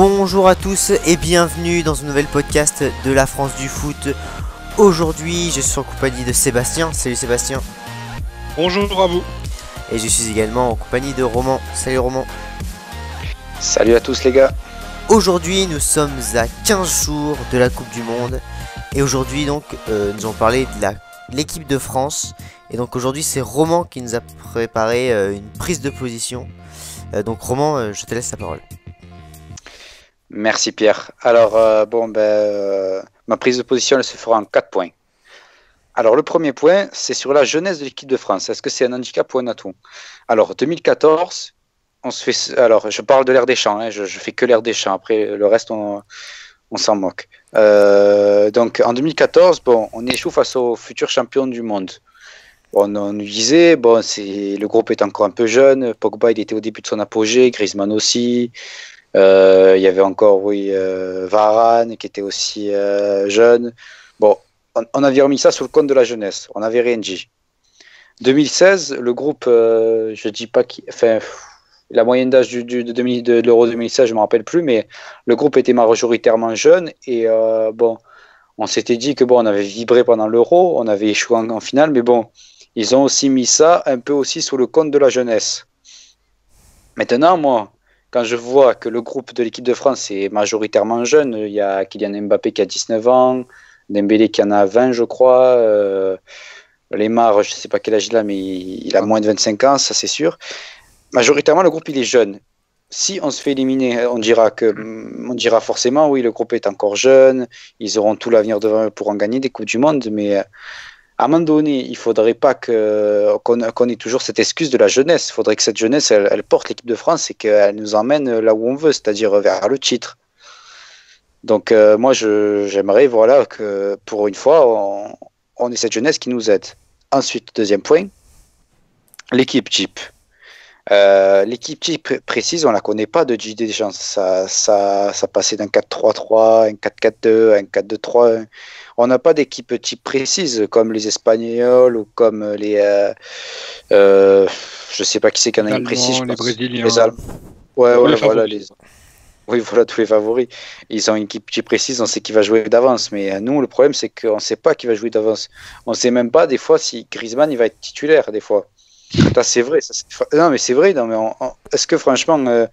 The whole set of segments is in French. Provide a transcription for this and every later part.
Bonjour à tous et bienvenue dans un nouvel podcast de la France du foot. Aujourd'hui, je suis en compagnie de Sébastien. Salut Sébastien. Bonjour à vous. Et je suis également en compagnie de Roman. Salut Roman. Salut à tous les gars. Aujourd'hui, nous sommes à 15 jours de la Coupe du Monde. Et aujourd'hui, donc, nous allons parler de l'équipe de France. Et donc aujourd'hui, c'est Roman qui nous a préparé une prise de position. Donc Roman, je te laisse la parole. Merci Pierre. Alors, ma prise de position, elle se fera en 4 points. Alors, le premier point, c'est sur la jeunesse de l'équipe de France. Est-ce que c'est un handicap ou un atout? Alors, 2014, je parle de l'ère des champs, je fais que l'ère des champs. Après, le reste, on s'en moque. Donc, en 2014, on échoue face aux futurs champions du monde. On nous disait, le groupe est encore un peu jeune. Pogba, il était au début de son apogée, Griezmann aussi. Il y avait encore Varane qui était aussi jeune. On avait remis ça sous le compte de la jeunesse. On n'avait rien dit. 2016, le groupe, je dis pas la moyenne d'âge de l'Euro 2016, je ne me rappelle plus, mais le groupe était majoritairement jeune et on s'était dit que on avait vibré pendant l'Euro, on avait échoué en finale, mais ils ont aussi mis ça un peu aussi sous le compte de la jeunesse. Maintenant, moi, quand je vois que le groupe de l'équipe de France est majoritairement jeune, il y a Kylian Mbappé qui a 19 ans, Dembélé qui en a 20 je crois, Lemar, je ne sais pas quel âge il a, mais il a moins de 25 ans, ça c'est sûr. Majoritairement, le groupe il est jeune. Si on se fait éliminer, on dira forcément oui, le groupe est encore jeune, ils auront tout l'avenir devant eux pour en gagner des Coupes du Monde, mais à un moment donné, il ne faudrait pas qu'on ait toujours cette excuse de la jeunesse. Il faudrait que cette jeunesse, elle porte l'équipe de France et qu'elle nous emmène là où on veut, c'est-à-dire vers le titre. Donc moi, j'aimerais que pour une fois, on ait cette jeunesse qui nous aide. Ensuite, deuxième point, l'équipe type. L'équipe type précise, on ne la connaît pas de Didier Deschamps. Ça passait d'un 4-3-3, un 4-4-2, un 4-2-3. On n'a pas d'équipe type précise comme les Espagnols ou comme les. Je ne sais pas qui c'est qui en a une précise. Les Brésiliens. Les Allemands. Voilà tous les favoris. Ils ont une équipe type précise, on sait qui va jouer d'avance. Mais nous, le problème, c'est qu'on ne sait pas qui va jouer d'avance. On ne sait même pas des fois si Griezmann il va être titulaire des fois. Ça, c'est vrai. Non, mais c'est vrai. Non, mais est-ce que franchement,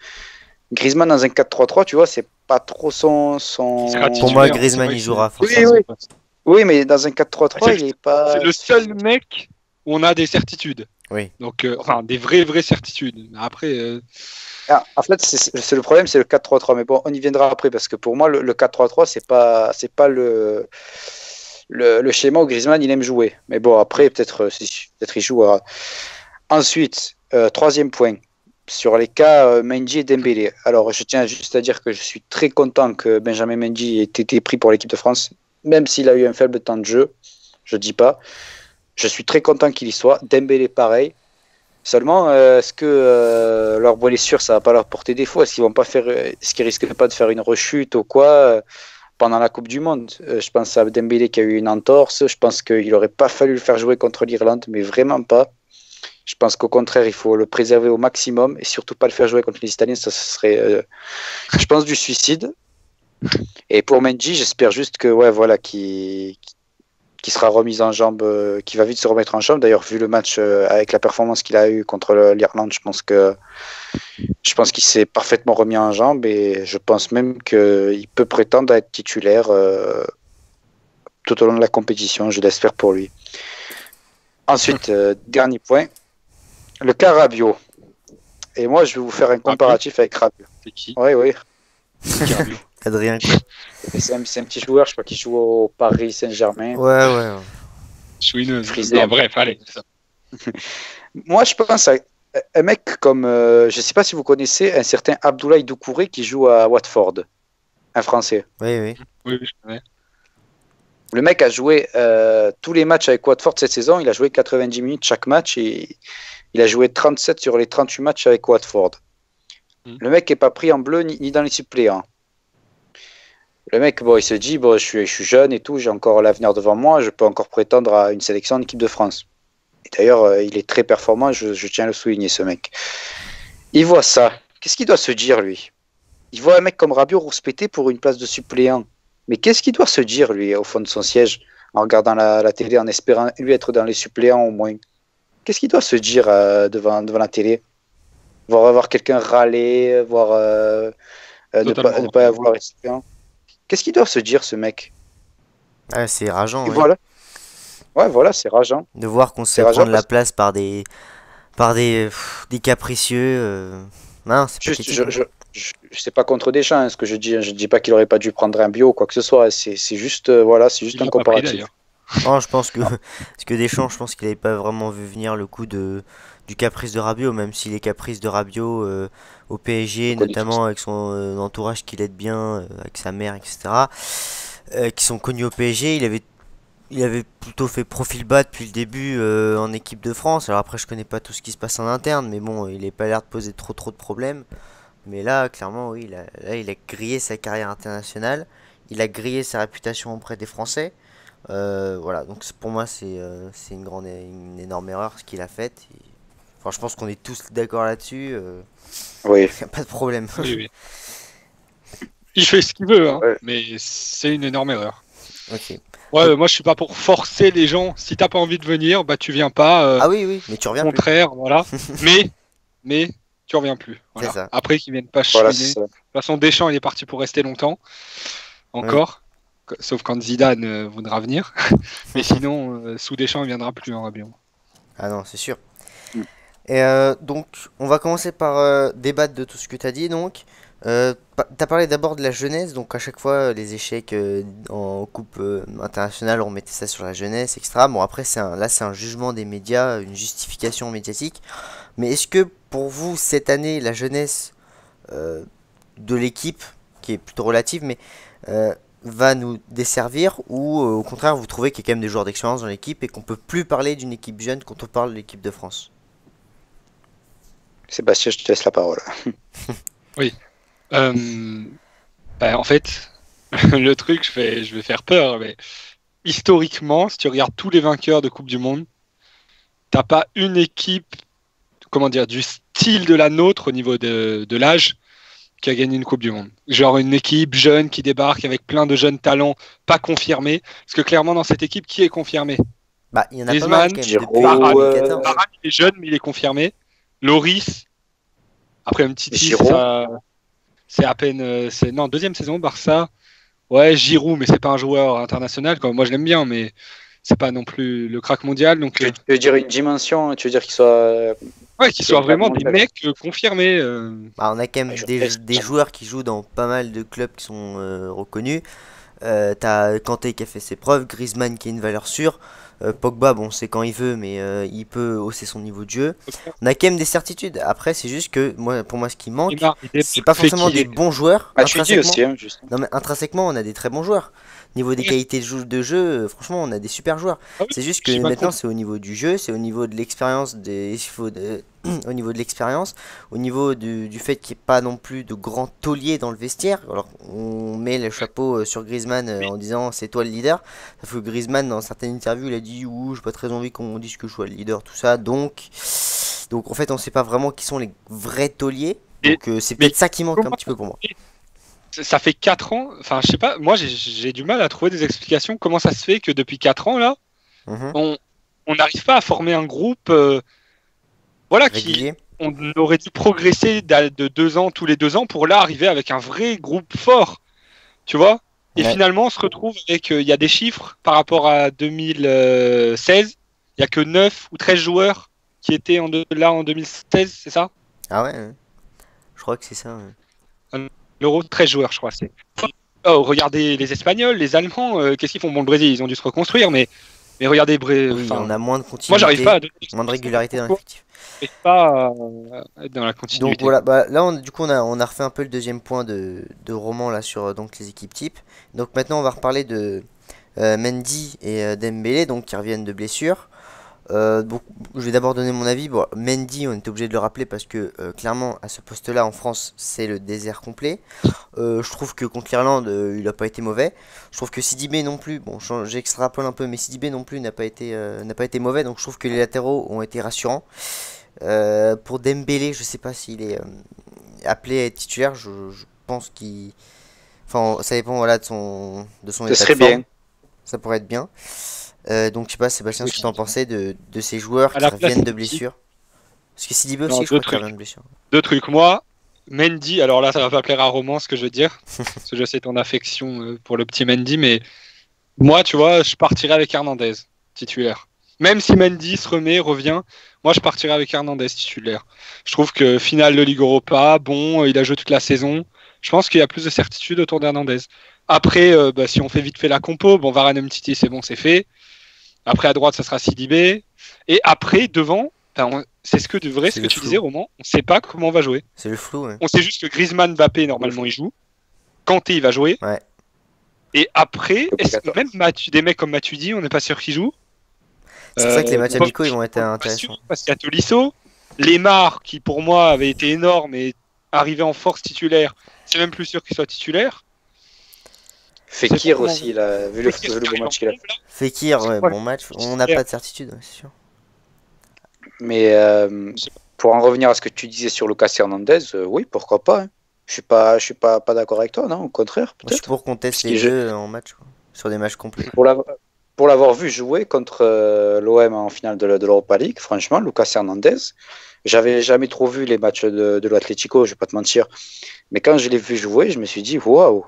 Griezmann dans un 4-3-3, tu vois, c'est pas trop son. Pour moi, Griezmann il jouera forcément. Oui, mais dans un 4-3-3, il est pas. C'est le seul mec où on a des certitudes. Oui. Donc, des vraies certitudes. Après. En fait, c'est le problème, c'est le 4-3-3. Mais on y viendra après parce que pour moi, le 4-3-3, c'est pas le schéma où Griezmann il aime jouer. Mais après, peut-être il jouera. Ensuite, troisième point, sur les cas Mendy et Dembélé. Alors, je tiens juste à dire que je suis très content que Benjamin Mendy ait été pris pour l'équipe de France, même s'il a eu un faible temps de jeu, je ne dis pas. Je suis très content qu'il y soit. Dembélé, pareil. Seulement, est-ce que leur blessure, ça ne va pas leur porter défaut? Est-ce qu'ils risquent pas de faire une rechute ou quoi pendant la Coupe du Monde? Je pense à Dembélé qui a eu une entorse. Je pense qu'il n'aurait pas fallu le faire jouer contre l'Irlande, mais vraiment pas. Je pense qu'au contraire, il faut le préserver au maximum et surtout pas le faire jouer contre les Italiens. Ça serait, je pense, du suicide. Et pour Mendy, j'espère juste que, qu'il sera remis en jambe, qu'il va vite se remettre en jambe. D'ailleurs, vu le match avec la performance qu'il a eu contre l'Irlande, je pense qu'il s'est parfaitement remis en jambe et je pense même qu'il peut prétendre à être titulaire tout au long de la compétition. Je l'espère pour lui. Ensuite, dernier point. Le cas Rabiot. Et moi, je vais vous faire un comparatif avec Rabiot. C'est qui? Oui. Adrien. C'est un petit joueur, je crois qu'il joue au Paris Saint-Germain. Ouais. Chouineuse. Bref, allez. C'est ça. Moi, je pense à un mec comme, je ne sais pas si vous connaissez, un certain Abdoulaye Doucouré qui joue à Watford. Un Français. Oui. Oui, je connais. Le mec a joué tous les matchs avec Watford cette saison. Il a joué 90 minutes chaque match et il a joué 37 sur les 38 matchs avec Watford. Le mec n'est pas pris en bleu ni dans les suppléants. Le mec, il se dit, je suis jeune et tout, j'ai encore l'avenir devant moi, je peux encore prétendre à une sélection en équipe de France. Et d'ailleurs, il est très performant, je tiens à le souligner, ce mec. Il voit ça. Qu'est-ce qu'il doit se dire, lui? il voit un mec comme Rabiot rouspéter pour une place de suppléant. Mais qu'est-ce qu'il doit se dire, lui, au fond de son siège, en regardant la télé, en espérant lui être dans les suppléants au moins? Qu'est-ce qu'il doit se dire devant la télé? Voir quelqu'un râler, ne pas avoir les suppléants. Qu'est-ce qu'il doit se dire, ce mec? Ah, c'est rageant, Et oui. voilà. Ouais, voilà, c'est rageant. De voir qu'on se C'est fait rageant prendre la parce place par des capricieux. Non, c'est que pathétique. Hein. je sais pas contre Deschamps, hein, ce que je dis. Je dis pas qu'il aurait pas dû prendre un bio ou quoi que ce soit. C'est juste, voilà, c'est juste Il un l'a pas pris, comparatif. d'ailleurs. Non, je pense que parce que Deschamps, je pense qu'il avait pas vraiment vu venir le coup du caprice de Rabiot, même si les caprices de Rabiot au PSG, Je connais tous. notamment avec son entourage qui l'aide bien, avec sa mère, etc., qui sont connus au PSG, il avait plutôt fait profil bas depuis le début en équipe de France. Alors après, je connais pas tout ce qui se passe en interne, mais bon, il n'a pas l'air de poser trop de problèmes. Mais là, clairement, oui, il a grillé sa carrière internationale, il a grillé sa réputation auprès des Français. Voilà, donc pour moi c'est une énorme erreur ce qu'il a fait. Enfin, je pense qu'on est tous d'accord là-dessus. Oui. Y a pas de problème. Oui, oui. Il fait ce qu'il veut, hein, Ouais. mais c'est une énorme erreur. Ok. Ouais, moi je suis pas pour forcer les gens. Si t'as pas envie de venir, bah tu viens pas. Ah oui, mais tu Au reviens plus. contraire, voilà. mais tu reviens plus. Voilà. C'est ça. Après qu'ils viennent pas Voilà, chouiner. c'est ça. De toute façon, Deschamps il est parti pour rester longtemps. Encore. Sauf quand Zidane voudra venir. Mais sinon, sous Deschamps, il viendra plus, hein, Rabiot. Ah non, c'est sûr. Mm. Et donc, on va commencer par débattre de tout ce que tu as dit. Donc, t'as parlé d'abord de la jeunesse. Donc, à chaque fois, les échecs en coupe internationale, on mettait ça sur la jeunesse, etc. Bon, après, là, c'est un jugement des médias, une justification médiatique. Mais est-ce que pour vous, cette année, la jeunesse euh, de l'équipe, qui est plutôt relative, mais va nous desservir, ou au contraire, vous trouvez qu'il y a quand même des joueurs d'expérience dans l'équipe et qu'on peut plus parler d'une équipe jeune quand on parle de l'équipe de France? Sébastien, je te laisse la parole. En fait, le truc, je vais faire peur, mais historiquement, si tu regardes tous les vainqueurs de Coupe du Monde, t'as pas une équipe, comment dire, du style de la nôtre au niveau de l'âge qui a gagné une Coupe du Monde. Genre une équipe jeune qui débarque avec plein de jeunes talents pas confirmés. Parce que clairement, dans cette équipe, qui est confirmé? Bah, il y en a pas Griezmann, mal quand même Giroud, depuis Varane, 2014. Varane, il est jeune, mais il est confirmé. Loris, après un petit Giroud. c'est à peine. Non, deuxième saison, Barça. Ouais, Giroud, mais c'est pas un joueur international. Moi, je l'aime bien, mais c'est pas non plus le crack mondial. Donc, Tu veux dire une dimension, tu veux dire qu'il soit. ouais, qu'ils soient le crack vraiment des mondial. mecs confirmés. Bah, on a quand même Je des reste- joueurs qui jouent dans pas mal de clubs qui sont reconnus. T'as Kanté qui a fait ses preuves, Griezmann qui est une valeur sûre. Pogba, bon, c'est quand il veut, mais il peut hausser son niveau de jeu. On a quand même des certitudes. Après, c'est juste que pour moi, ce qui manque, Neymar, il c'est pas fait forcément qu'il des est- bons joueurs. Ah, tu dis aussi, hein, juste. Non, mais intrinsèquement, on a des très bons joueurs. Niveau des Oui. qualités de jeu, franchement, on a des super joueurs. Ah oui, C'est juste je que dis pas maintenant, contre. c'est au niveau du jeu, c'est au niveau de l'expérience, au niveau de l'expérience, au niveau du fait qu'il n'y ait pas non plus de grands tauliers dans le vestiaire. Alors, on met le chapeau sur Griezmann en disant c'est toi le leader. Sauf que Griezmann, dans certaines interviews, il a dit ouh, j'ai pas très envie qu'on dise que je sois le leader, tout ça. Donc en fait, on sait pas vraiment qui sont les vrais tauliers. Donc, c'est peut-être ça qui manque un petit peu pour moi. Ça fait 4 ans, enfin, je sais pas, moi j'ai du mal à trouver des explications. Comment ça se fait que depuis 4 ans, là, Mhm. on n'arrive pas à former un groupe voilà, qui Régulier. on aurait dû progresser de 2 ans, tous les 2 ans, pour là arriver avec un vrai groupe fort, tu vois. Et Ouais. finalement, on se retrouve avec, il y a des chiffres par rapport à 2016, il y a que 9 ou 13 joueurs qui étaient là en 2016, c'est ça? Ah ouais. Je crois que c'est ça. Ouais. L'Euro, 13 joueurs, je crois. Oh, regardez les Espagnols, les Allemands, qu'est-ce qu'ils font? Bon, le Brésil, ils ont dû se reconstruire, mais regardez, Oui, on a moins de continuité. moi, j'arrive pas à donner moins de régularité dans l'effectif. j'arrive pas à être dans la continuité. Donc voilà, bah, là du coup on a refait un peu le deuxième point de roman là sur donc les équipes types. Donc maintenant on va reparler de Mendy et Dembélé donc qui reviennent de blessures. Donc je vais d'abord donner mon avis. Bon, Mendy, on était obligé de le rappeler parce que clairement à ce poste-là en France c'est le désert complet. Je trouve que contre l'Irlande il a pas été mauvais. Je trouve que Sidibé non plus, bon j'extrapole un peu, mais Sidibé non plus n'a pas été mauvais. Donc je trouve que les latéraux ont été rassurants. Pour Dembélé, je sais pas s'il est appelé à être titulaire. pense qu'il... Enfin, ça dépend voilà, de son Ce état serait de forme. bien. Ça pourrait être bien. Donc, je sais pas, Sébastien, ce que t'en pensais de ces joueurs À qui la place reviennent de de qui? blessure. Parce que Sidibé Non, aussi, je crois deux qu'il trucs. revient de blessure. Deux trucs. Moi, Mendy, alors là, ça va pas plaire à Roman ce que je veux dire, parce que je sais ton affection pour le petit Mendy, mais moi, tu vois, je partirais avec Hernandez, titulaire. Même si Mendy se revient, moi, je partirais avec Hernandez, titulaire. Je trouve que finale de Ligue Europa, bon, il a joué toute la saison. Je pense qu'il y a plus de certitude autour d'Hernandez. Après, si on fait vite fait la compo, bon, Varane Umtiti, c'est bon, c'est fait. Après, à droite, ça sera Sidibé. Et après, devant, c'est ce que de vrai, C'est ce que le tu flou. disais, Roman, on sait pas comment on va jouer. C'est le flou, ouais. On sait juste que Griezmann, Mbappé, normalement, ils jouent. Kanté, il va jouer. Ouais. Et après, est-ce que Obligatoire. même des mecs comme Matuidi, on n'est pas sûr qu'ils jouent. C'est pour ça que les matchs Poch, amicaux, ils vont être on n'est pas intéressants. sûr, parce qu'il y a Tolisso. Lemar, qui pour moi avait été énorme et arrivé en force titulaire, c'est même plus sûr qu'il soit titulaire. Fekir comment- aussi, il a vu le Fekir, beau qui arrive match en qu'il a fait. pompe, là. Fekir, C'est ouais, quoi, bon match. le On n'a titulaire pas de certitude, ouais, c'est sûr. Mais pour en revenir à ce que tu disais sur Lucas Hernandez, oui, pourquoi pas. Hein. Je suis pas d'accord avec toi, non, au contraire, Moi, je suis peut-être. pour qu'on teste Parce les que je- deux en match, quoi. Sur des matchs complets. Pour l'avoir vu jouer contre l'OM en finale de l'Europa League, franchement, Lucas Hernandez, j'avais jamais trop vu les matchs de l'Atlético, je vais pas te mentir. Mais quand je l'ai vu jouer, je me suis dit, waouh,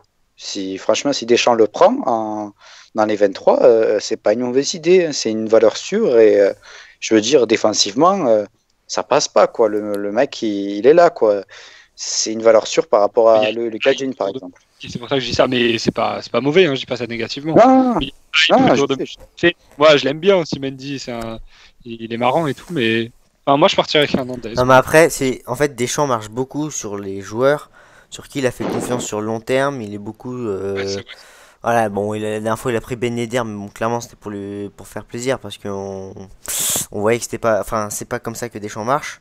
franchement, si Deschamps le prend dans les 23, c'est pas une mauvaise idée, hein, c'est une valeur sûre et je veux dire, défensivement, ça passe pas, quoi. Le mec, il est là, quoi. C'est une valeur sûre par rapport Il y à a- le Gadjin, par exemple. C'est pour ça que je dis ça, mais c'est pas mauvais, hein, je dis pas ça négativement. Non, Il non, plutôt je de- sais. Moi, je l'aime bien aussi, Mendy, il est marrant et tout, mais enfin, moi, je partirais avec Hernandez. Non, mais après, c'est en fait Deschamps marche beaucoup sur les joueurs sur qui il a fait confiance sur le long terme. Il est beaucoup. Ouais, c'est vrai. Voilà, bon, la dernière fois il a pris Ben Yedder, mais bon, clairement c'était pour faire plaisir parce qu'on on voyait que c'était pas. Enfin, c'est pas comme ça que Deschamps marche.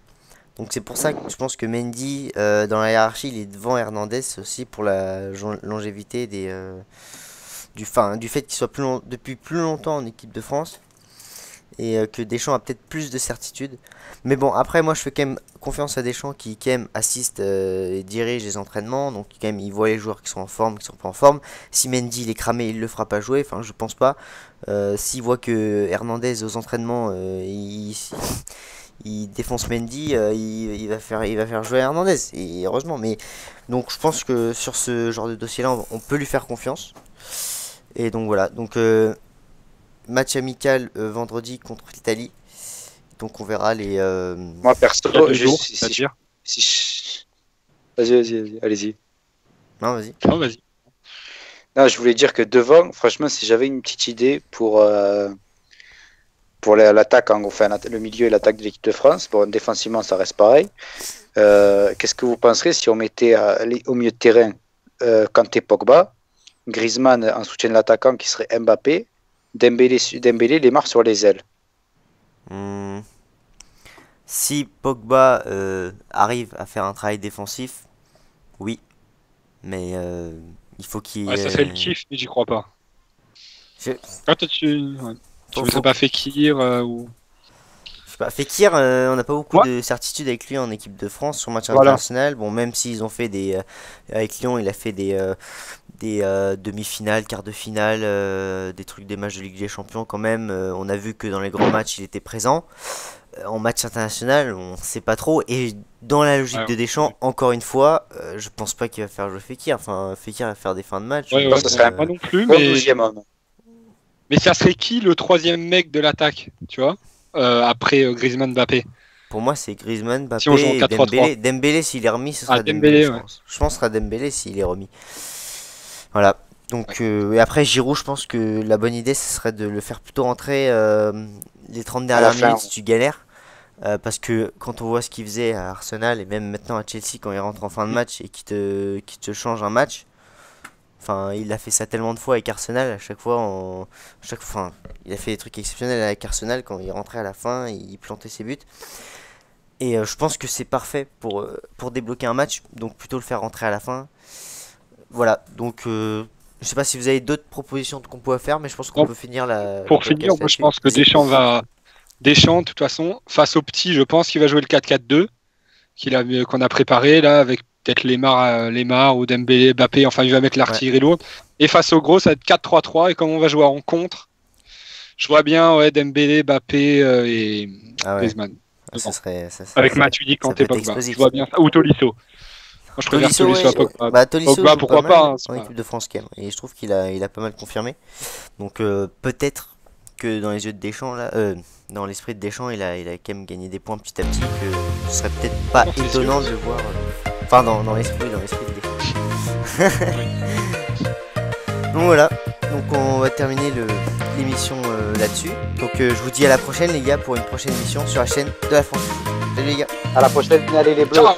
Donc c'est pour ça que je pense que Mendy, dans la hiérarchie, il est devant Hernandez aussi pour la longévité du fait qu'il soit depuis plus longtemps en équipe de France et que Deschamps a peut-être plus de certitude. Mais bon, après moi je fais quand même confiance à Deschamps qui quand même assiste et dirige les entraînements, donc quand même il voit les joueurs qui sont en forme, qui sont pas en forme. Si Mendy il est cramé, il le fera pas jouer, enfin je pense pas. S'il voit que Hernandez aux entraînements il défonce Mendy, il va faire jouer Hernandez, et heureusement. Mais donc je pense que sur ce genre de dossier-là, on peut lui faire confiance. Et donc voilà, donc match amical vendredi contre l'Italie. Donc on verra les. Moi, perso, Il y a 2 je- jours, si- si- c'est-à-dire. si je- Vas-y, allez-y. Non, vas-y. Oh, vas-y. Non, je voulais dire que devant, franchement, si j'avais une petite idée pour l'attaque, enfin le milieu et l'attaque de l'équipe de France, bon, défensivement, ça reste pareil. Qu'est-ce que vous penserez si on mettait au milieu de terrain Kanté Pogba, Griezmann en soutien de l'attaquant qui serait Mbappé, Dembélé Lemar sur les ailes? Hmm. Si Pogba arrive à faire un travail défensif, oui. Mais il faut qu'il. Ouais, ça serait le kiff, mais j'y crois pas. Je- Ah, toi, tu Faut- voudrais faut- pas Fekir ou. Je sais pas, Fekir, on n'a pas beaucoup Ouais. de certitude avec lui en équipe de France sur match Voilà. international. Bon, même s'ils ont fait des. Avec Lyon, il a fait des demi-finales, quarts de finale, des matchs de Ligue des Champions quand même. On a vu que dans les grands matchs, il était présent. En match international, on sait pas trop. Et dans la logique Ouais, de Deschamps, encore une fois, je pense pas qu'il va faire jouer Fekir. Enfin, Fekir va faire des fins de match. Ouais, pense ouais, que ce serait moi non plus, Bon, mais 12e homme. ça serait qui le troisième mec de l'attaque, tu vois, après Griezmann, Mbappé. Pour moi, c'est Griezmann, Mbappé Si on joue en et 4-3-3. Dembélé. Dembélé, s'il est remis, ce sera Ah, Dembélé, Dembélé, je ouais. pense. Je pense que ce sera Dembélé s'il est remis. Voilà. Donc, et après, Giroud, je pense que la bonne idée, ce serait de le faire plutôt rentrer les 30 dernières fin, minutes si tu galères. Parce que quand on voit ce qu'il faisait à Arsenal et même maintenant à Chelsea quand il rentre en fin de match et qu'il te change un match, enfin il a fait ça tellement de fois avec Arsenal, enfin, il a fait des trucs exceptionnels avec Arsenal quand il rentrait à la fin, il plantait ses buts. Et je pense que c'est parfait pour débloquer un match, donc plutôt le faire rentrer à la fin. Voilà, donc je sais pas si vous avez d'autres propositions qu'on pourrait faire, mais je pense qu'on Bon, peut finir la. Pour le finir, podcast moi je là-dessus. pense que Deschamps, de toute façon, face au petit, je pense qu'il va jouer le 4-4-2 qu'on a préparé là avec peut-être Lemar ou Dembélé, Mbappé, enfin il va mettre l'artillerie lourde. Et face au gros, ça va être 4-3-3, et comme on va jouer en contre, je vois bien Dembélé, Mbappé et Griezmann. Ça serait, avec Matuidi, Kanté, Pogba. Je vois bien ça. Ou Tolisso. Moi, je préfère Tolisso à Pogba. Bah, Tolisso Pogba, pourquoi pas, en équipe de France quand même. Et je trouve qu'il a pas mal confirmé. Donc peut-être que dans les yeux de Deschamps, là, dans l'esprit de Deschamps, il a quand même gagné des points petit à petit. Que ce serait peut-être pas étonnant de le voir. Enfin, dans l'esprit de Deschamps. Donc voilà. Donc on va terminer l'émission là-dessus. Donc je vous dis à la prochaine les gars pour une prochaine émission sur la chaîne de la France. Salut les gars. À la prochaine, allez les bleus. Ciao.